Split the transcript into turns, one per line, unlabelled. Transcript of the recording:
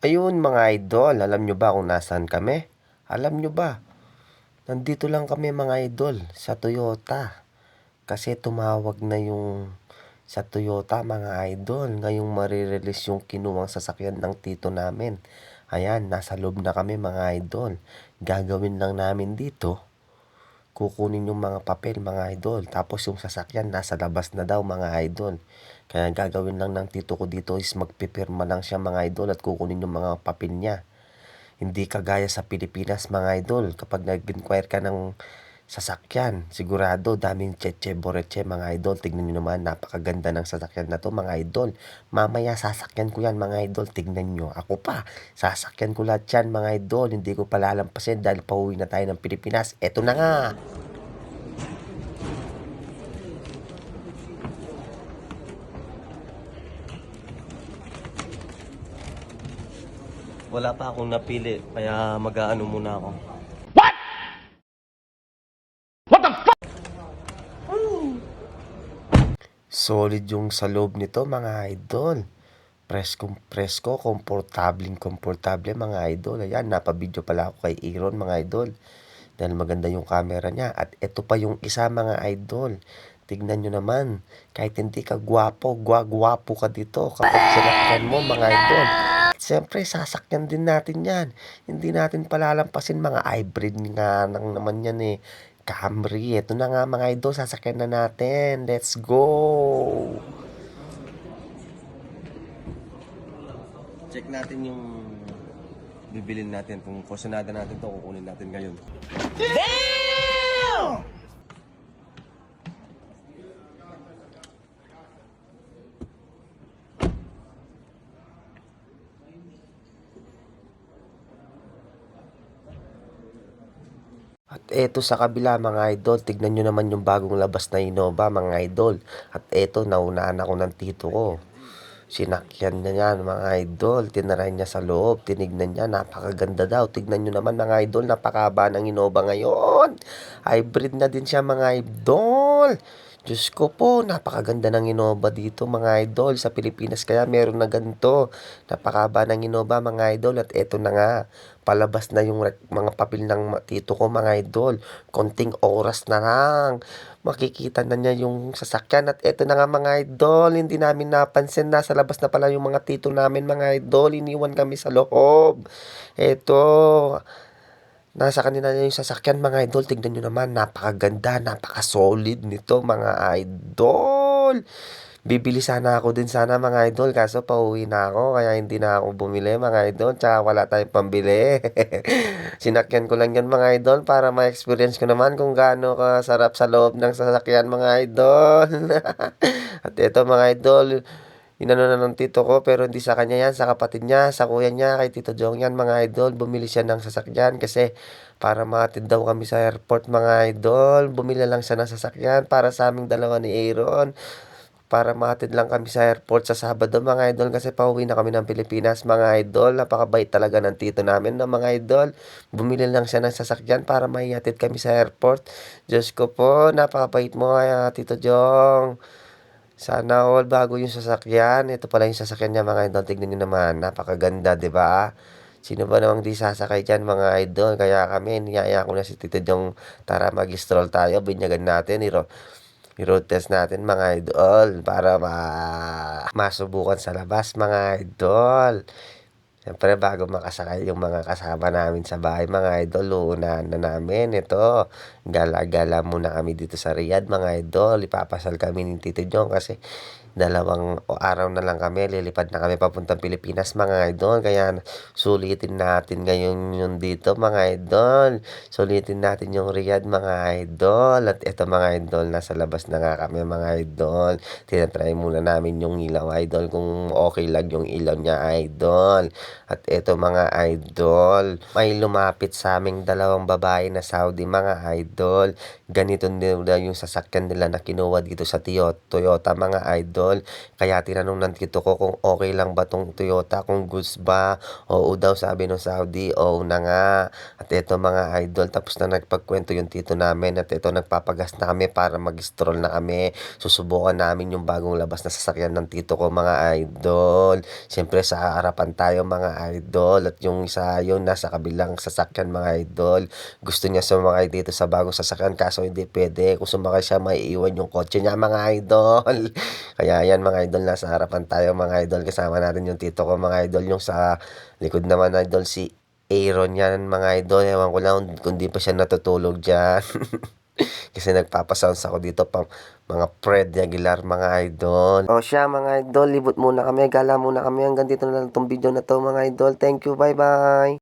Ayun mga idol, alam nyo ba kung nasaan kami? Alam nyo ba? Nandito lang kami mga idol sa Toyota. Kasi tumawag na yung sa Toyota mga idol. Ngayong marirelease yung kinuwang sasakyan ng tito namin. Ayan, nasa loob na kami mga idol. Gagawin lang namin dito, kukunin yung mga papel mga idol. Tapos yung sasakyan nasa labas na daw mga idol. Kaya gagawin lang ng tito ko dito is magpipirma lang siya mga idol at kukunin yung mga papel niya. Hindi kagaya sa Pilipinas mga idol. Kapag nag-inquire ka ng sasakyan, sigurado daming cheche boreche mga idol. Tignan nyo naman, napakaganda ng sasakyan na to mga idol. Mamaya sasakyan ko yan mga idol. Tignan nyo, ako pa sasakyan ko lahat yan mga idol. Hindi ko palalampasin dahil pauwi na tayo ng Pilipinas. Eto na nga. Wala pa akong napili, kaya mag-aano muna ako. Solid yung sa loob nito mga idol. Preskong presko, komportable mga idol. Ayan, napabidyo pala ako kay Aaron mga idol. Dahil maganda yung camera niya. At ito pa yung isa mga idol. Tignan nyo naman, kahit hindi ka gwapo, gwapo ka dito kapag sinakyan mo mga idol. At siyempre, sasakyan din natin yan. Hindi natin palalampasin mga hybrid nga nang naman yan eh. Camry, ito na nga mga idol, sasakyan na natin. Let's go! Check natin yung bibilin natin. Kung kusunada natin to, kukunin natin ngayon. At eto sa kabila mga idol, tignan nyo naman yung bagong labas na Innova mga idol. At eto, naunaan ako ng tito ko. Sinakyan niya yan mga idol, tinaray niya sa loob, tinignan niya, napakaganda daw. Tignan nyo naman mga idol, napakaba ng Innova ngayon. Hybrid na din siya mga idol. Diyos ko po, napakaganda ng Innova dito mga idol sa Pilipinas. Kaya meron na ganito. Napakaba ng Innova mga idol. At eto na nga, palabas na yung mga papel ng tito ko mga idol. Konting oras na lang, makikita na niya yung sasakyan. At eto na nga mga idol, hindi namin napansin, nasa labas na pala yung mga tito namin mga idol. Iniwan kami sa loob. Eto, nasa kanila na yung sasakyan mga idol. Tignan nyo naman, napakaganda, napaka-solid nito mga idol. Bibili sana ako din sana mga idol, kaso pauwi na ako, kaya hindi na ako bumili mga idol, tsaka wala tayong pambili. Sinakyan ko lang yan mga idol para ma-experience ko naman kung gaano kasarap sa loob ng sasakyan mga idol. At ito mga idol, inano na ng tito ko, pero hindi sa kanya yan, sa kapatid niya, sa kuya niya, kay Tito Jong yan mga idol. Bumili siya ng sasakyan kasi para makatid daw kami sa airport mga idol. Bumili lang siya ng sasakyan para sa aming dalawa ni Aaron. Para makatid lang kami sa airport sa Sabado mga idol, kasi pauwi na kami ng Pilipinas mga idol. Napakabait talaga ng tito namin na mga idol. Bumili lang siya ng sasakyan para maihatid kami sa airport. Diyos ko po, napakabait mo Tito Jong. Sana all bago yung sasakyan. Ito pala yung sasakyan niya mga idol. Tignan niyo naman, napakaganda, 'di ba? Sino ba namang di sasakay dyan mga idol? Kaya kami, niyaya ko na si Tito Jong, tara mag-stroll tayo, binyagan natin, i-road test natin mga idol para masubukan sa labas mga idol. Siyempre bago makasakay yung mga kasama namin sa bahay mga idol, uunahan na namin ito. Gala-gala muna kami dito sa Riyadh mga idol. Ipapasal kami ni Tito Jong kasi dalawang araw na lang kami, lilipad na kami papuntang Pilipinas mga idol. Kaya sulitin natin ngayon yung dito mga idol. Sulitin natin yung Riyadh mga idol. At ito mga idol, nasa labas na nga kami mga idol. Tinatry muna namin yung ilaw idol, kung okay lang yung ilaw niya idol. At ito mga idol, may lumapit sa aming dalawang babae na Saudi mga idol. Ganito nila yung sasakyan nila na kinuha dito sa Toyota mga idol. idol. Kaya tinanong ng tito ko kung okay lang ba tong Toyota, kung goods ba. Oo daw sabi ng Saudi, oo na nga. At eto mga idol, tapos na nagpagkwento yung tito namin at eto nagpapagas na kami para mag-stroll na kami. Susubukan namin yung bagong labas na sasakyan ng tito ko mga idol. Siyempre sa harapan tayo mga idol at yung isa yun nasa kabilang sasakyan mga idol. Gusto niya sumakay dito sa bagong sasakyan kaso hindi pwede. Kung sumakay siya maiiwan yung kotse niya mga idol. Kaya yan mga idol, nasa harapan tayo mga idol. Kasama natin yung tito ko mga idol. Yung sa likod naman idol si Aaron yan mga idol. Ewan ko lang kung di pa siya natutulog dyan. Kasi nagpapasounds ako dito pang mga Fred Aguilar mga idol. O siya mga idol, libot muna kami, gala muna kami. Hanggang dito na lang itong video na to mga idol. Thank you, bye bye.